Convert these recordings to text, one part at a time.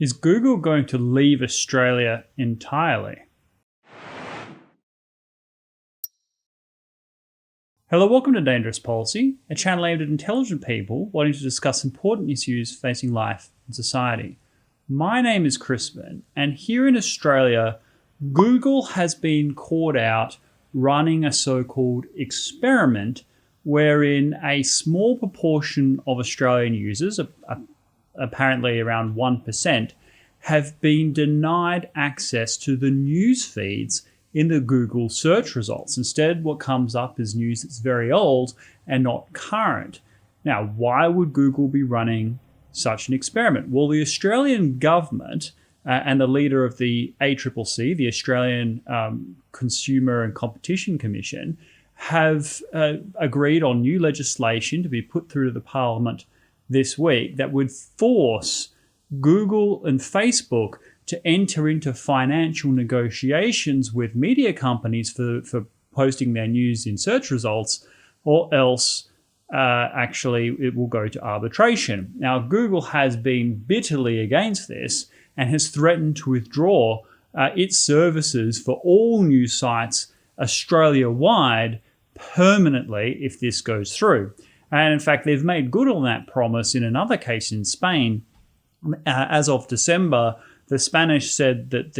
Is Google going to leave Australia entirely? Hello, welcome to Dangerous Policy, a channel aimed at intelligent people wanting to discuss important issues facing life and society. My name is Crispin, and here in Australia, Google has been caught out running a so-called experiment wherein a small proportion of Australian users, apparently around 1%, have been denied access to the news feeds in the Google search results. Instead, what comes up is news that's very old and not current. Now, why would Google be running such an experiment? Well, the Australian government and the leader of the ACCC, the Australian Consumer and Competition Commission, have agreed on new legislation to be put through to the Parliament this week that would force Google and Facebook to enter into financial negotiations with media companies for posting their news in search results, or else actually it will go to arbitration. Now, Google has been bitterly against this and has threatened to withdraw its services for all news sites Australia-wide permanently if this goes through. And in fact, they've made good on that promise in another case in Spain. As of December, the Spanish said that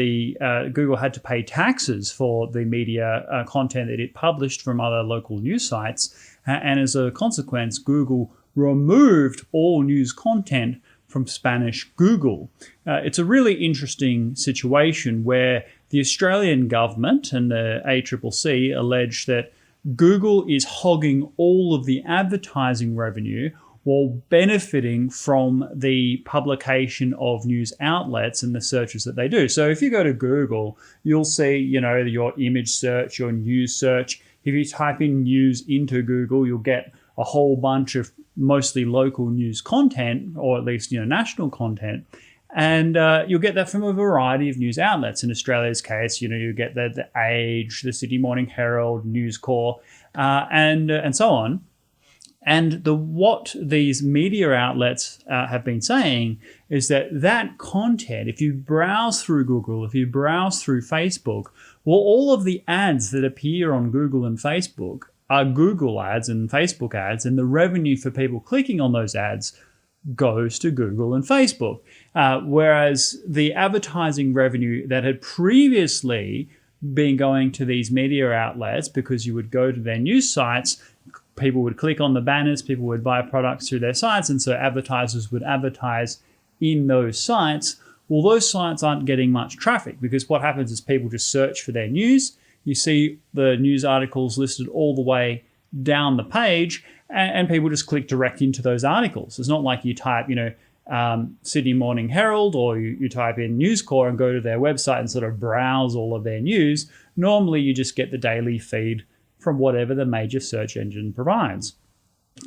Google had to pay taxes for the media content that it published from other local news sites. And as a consequence, Google removed all news content from Spanish Google. It's a really interesting situation where the Australian government and the ACCC allege that Google is hogging all of the advertising revenue while benefiting from the publication of news outlets and the searches that they do. So if you go to Google, you'll see, your image search, your news search. If you type in news into Google, you'll get a whole bunch of mostly local news content, or at least, national content. And you'll get that from a variety of news outlets. In Australia's case, you get the Age, the Sydney Morning Herald, News Corp, and so on. And what these media outlets have been saying is that content, if you browse through Google, if you browse through Facebook, well, all of the ads that appear on Google and Facebook are Google ads and Facebook ads, and the revenue for people clicking on those ads goes to Google and Facebook. Whereas the advertising revenue that had previously been going to these media outlets, because you would go to their news sites, people would click on the banners, people would buy products through their sites, and so advertisers would advertise in those sites. Well, those sites aren't getting much traffic, because what happens is people just search for their news. You see the news articles listed all the way down the page, and people just click direct into those articles. It's not like you type, Sydney Morning Herald, or you type in News Corp and go to their website and sort of browse all of their news. Normally, you just get the daily feed from whatever the major search engine provides.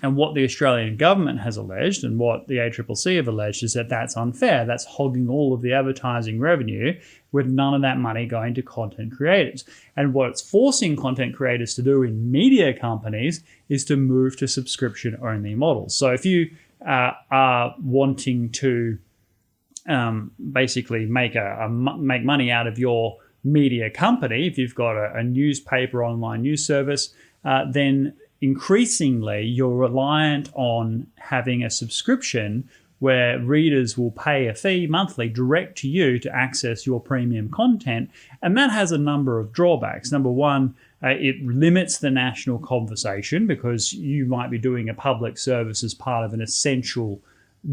And what the Australian government has alleged, and what the ACCC have alleged, is that that's unfair. That's hogging all of the advertising revenue with none of that money going to content creators. And what it's forcing content creators to do in media companies is to move to subscription-only models. So if you are wanting to basically make money out of your media company, if you've got a newspaper, online news service, then increasingly you're reliant on having a subscription where readers will pay a fee monthly direct to you to access your premium content. And that has a number of drawbacks. Number one, it limits the national conversation, because you might be doing a public service as part of an essential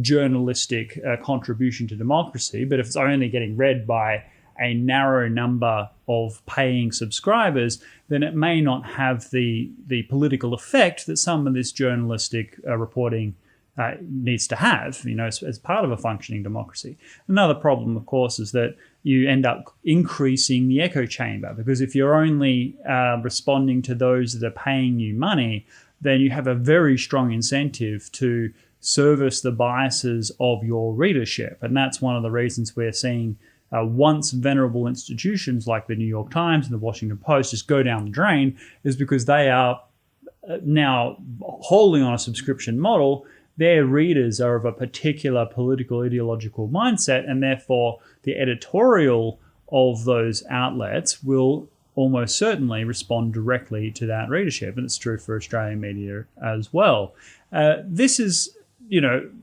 journalistic contribution to democracy. But if it's only getting read by a narrow number of paying subscribers, then it may not have the political effect that some of this journalistic reporting needs to have, as part of a functioning democracy. Another problem, of course, is that you end up increasing the echo chamber, because if you're only responding to those that are paying you money, then you have a very strong incentive to service the biases of your readership. And that's one of the reasons we're seeing once venerable institutions like the New York Times and the Washington Post just go down the drain, is because they are now holding on a subscription model their readers are of a particular political ideological mindset, and therefore the editorial of those outlets will almost certainly respond directly to that readership, and it's true for Australian media as well. This is,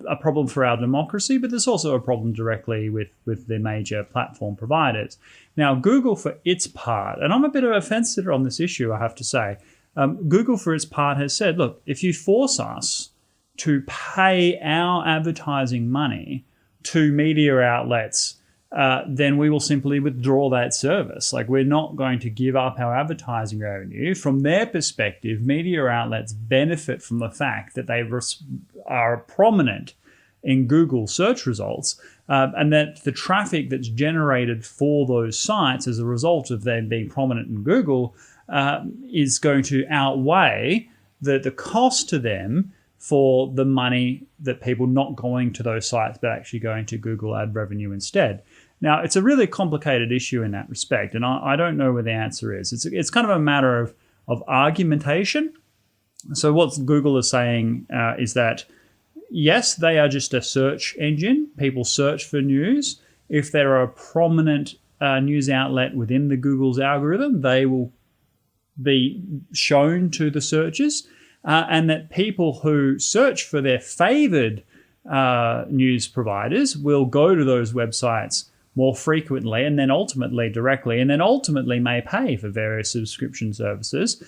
a problem for our democracy, but there's also a problem directly with the major platform providers. Now, Google, for its part, and I'm a bit of a fence sitter on this issue, I have to say, Google, for its part, has said, look, if you force us to pay our advertising money to media outlets, then we will simply withdraw that service. Like, we're not going to give up our advertising revenue. From their perspective, media outlets benefit from the fact that they are prominent in Google search results, and that the traffic that's generated for those sites as a result of them being prominent in Google is going to outweigh the cost to them for the money that people not going to those sites but actually going to Google ad revenue instead. Now, it's a really complicated issue in that respect, and I don't know where the answer is. It's kind of a matter of argumentation. So what Google is saying is that, yes, they are just a search engine. People search for news. If they're a prominent news outlet within the Google's algorithm, they will be shown to the searchers, and that people who search for their favored news providers will go to those websites more frequently and then ultimately directly, and then ultimately may pay for various subscription services,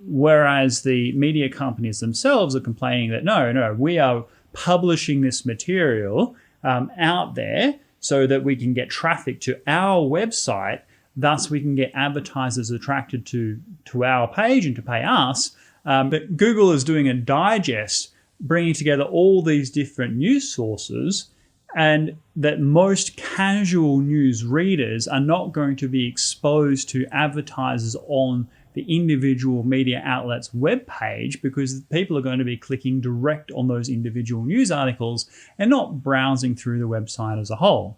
whereas the media companies themselves are complaining that no, we are publishing this material out there so that we can get traffic to our website, thus we can get advertisers attracted to our page and to pay us. But Google is doing a digest, bringing together all these different news sources, and that most casual news readers are not going to be exposed to advertisers on the individual media outlet's web page, because people are going to be clicking direct on those individual news articles and not browsing through the website as a whole.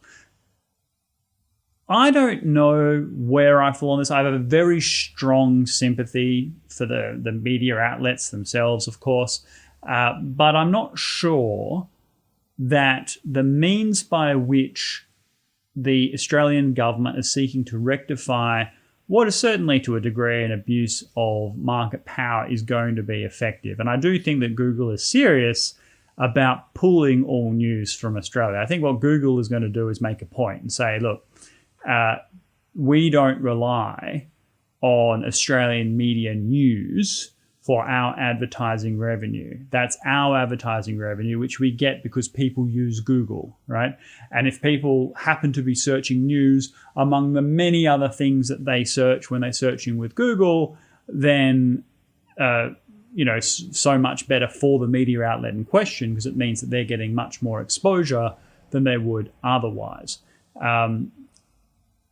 I don't know where I fall on this. I have a very strong sympathy for the media outlets themselves, of course, but I'm not sure that the means by which the Australian government is seeking to rectify what is certainly to a degree an abuse of market power is going to be effective. And I do think that Google is serious about pulling all news from Australia. I think what Google is going to do is make a point and say, look, we don't rely on Australian media news for our advertising revenue. That's our advertising revenue, which we get because people use Google, right? And if people happen to be searching news among the many other things that they search when they're searching with Google, then so much better for the media outlet in question, because it means that they're getting much more exposure than they would otherwise.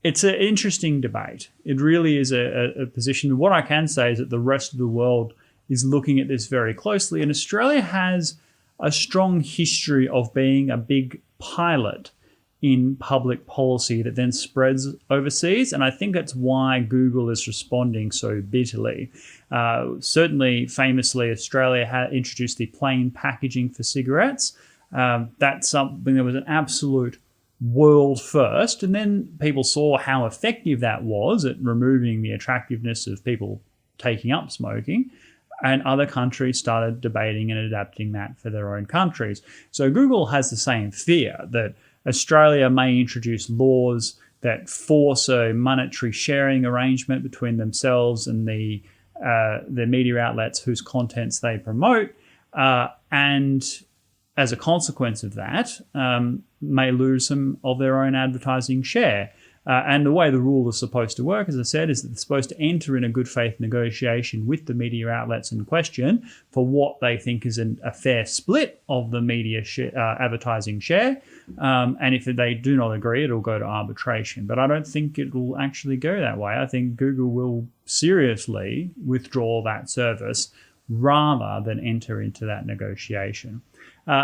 It's an interesting debate. It really is a position. What I can say is that the rest of the world is looking at this very closely, and Australia has a strong history of being a big pilot in public policy that then spreads overseas, and I think that's why Google is responding so bitterly. Certainly, famously, Australia had introduced the plain packaging for cigarettes. That's something that was an absolute world first, and then people saw how effective that was at removing the attractiveness of people taking up smoking, and other countries started debating and adapting that for their own countries. So Google has the same fear that Australia may introduce laws that force a monetary sharing arrangement between themselves and the media outlets whose contents they promote, and as a consequence of that, may lose some of their own advertising share. And the way the rule is supposed to work, as I said, is that they're supposed to enter in a good faith negotiation with the media outlets in question for what they think is a fair split of the media advertising share. And if they do not agree, it'll go to arbitration. But I don't think it will actually go that way. I think Google will seriously withdraw that service rather than enter into that negotiation.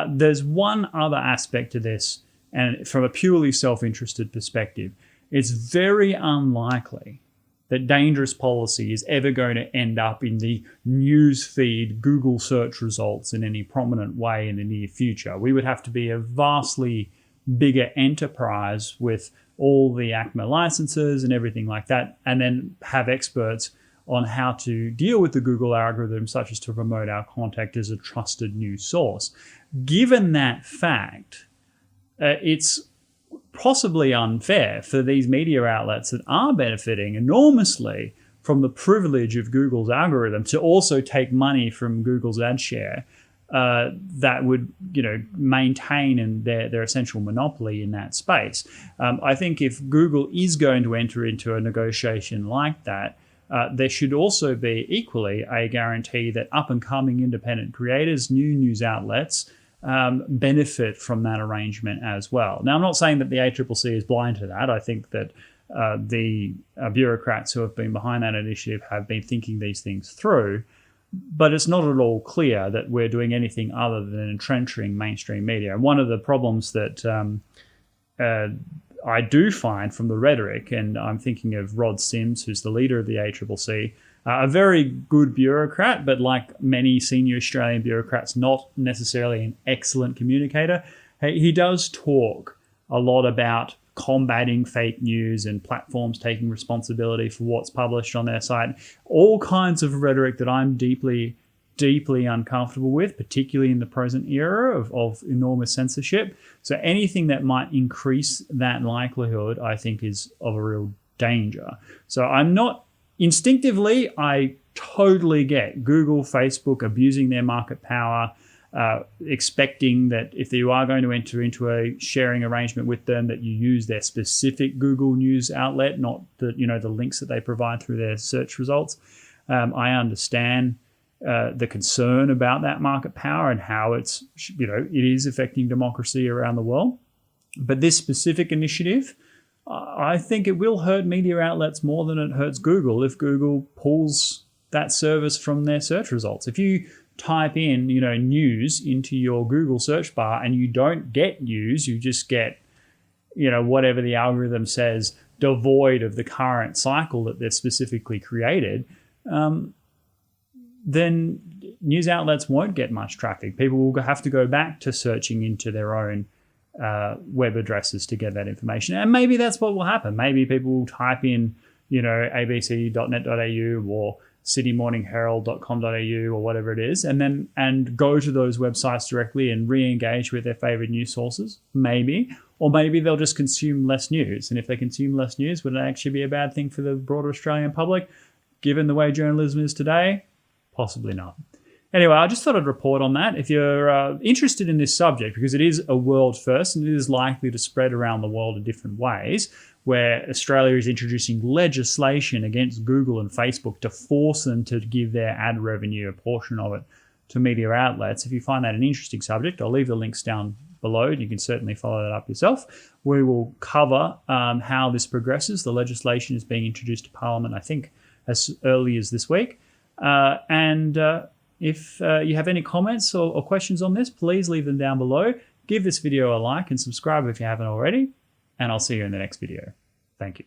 There's one other aspect to this, and from a purely self-interested perspective, it's very unlikely that dangerous policy is ever going to end up in the newsfeed Google search results in any prominent way in the near future. We would have to be a vastly bigger enterprise with all the ACMA licenses and everything like that, and then have experts on how to deal with the Google algorithm, such as to promote our contact as a trusted news source. Given that fact, it's possibly unfair for these media outlets that are benefiting enormously from the privilege of Google's algorithm to also take money from Google's ad share that would, maintain their essential monopoly in that space. I think if Google is going to enter into a negotiation like that, there should also be equally a guarantee that up-and-coming independent creators, new news outlets, benefit from that arrangement as well. Now, I'm not saying that the ACCC is blind to that. I think that the bureaucrats who have been behind that initiative have been thinking these things through, but it's not at all clear that we're doing anything other than entrenching mainstream media. And one of the problems that I do find from the rhetoric, and I'm thinking of Rod Sims, who's the leader of the ACCC, a very good bureaucrat, but like many senior Australian bureaucrats, not necessarily an excellent communicator. He does talk a lot about combating fake news and platforms taking responsibility for what's published on their site. All kinds of rhetoric that I'm deeply, deeply uncomfortable with, particularly in the present era of enormous censorship. So anything that might increase that likelihood, I think, is of a real danger. So I'm not instinctively, I totally get Google, Facebook abusing their market power, expecting that if you are going to enter into a sharing arrangement with them, that you use their specific Google News outlet, not the links that they provide through their search results. I understand the concern about that market power and how it is affecting democracy around the world. But this specific initiative, I think it will hurt media outlets more than it hurts Google if Google pulls that service from their search results. If you type in, news into your Google search bar and you don't get news, you just get, whatever the algorithm says, devoid of the current cycle that they've specifically created, then news outlets won't get much traffic. People will have to go back to searching into their own web addresses to get that information. And maybe that's what will happen. Maybe people will type in, abc.net.au or citymorningherald.com.au or whatever it is, and go to those websites directly and re-engage with their favorite news sources, maybe. Or maybe they'll just consume less news. And if they consume less news, would it actually be a bad thing for the broader Australian public? Given the way journalism is today, possibly not. Anyway, I just thought I'd report on that. If you're interested in this subject, because it is a world first and it is likely to spread around the world in different ways, where Australia is introducing legislation against Google and Facebook to force them to give their ad revenue, a portion of it, to media outlets. If you find that an interesting subject, I'll leave the links down below and you can certainly follow that up yourself. We will cover how this progresses. The legislation is being introduced to Parliament, I think, as early as this week. If you have any comments or questions on this, please leave them down below. Give this video a like and subscribe if you haven't already, and I'll see you in the next video. Thank you.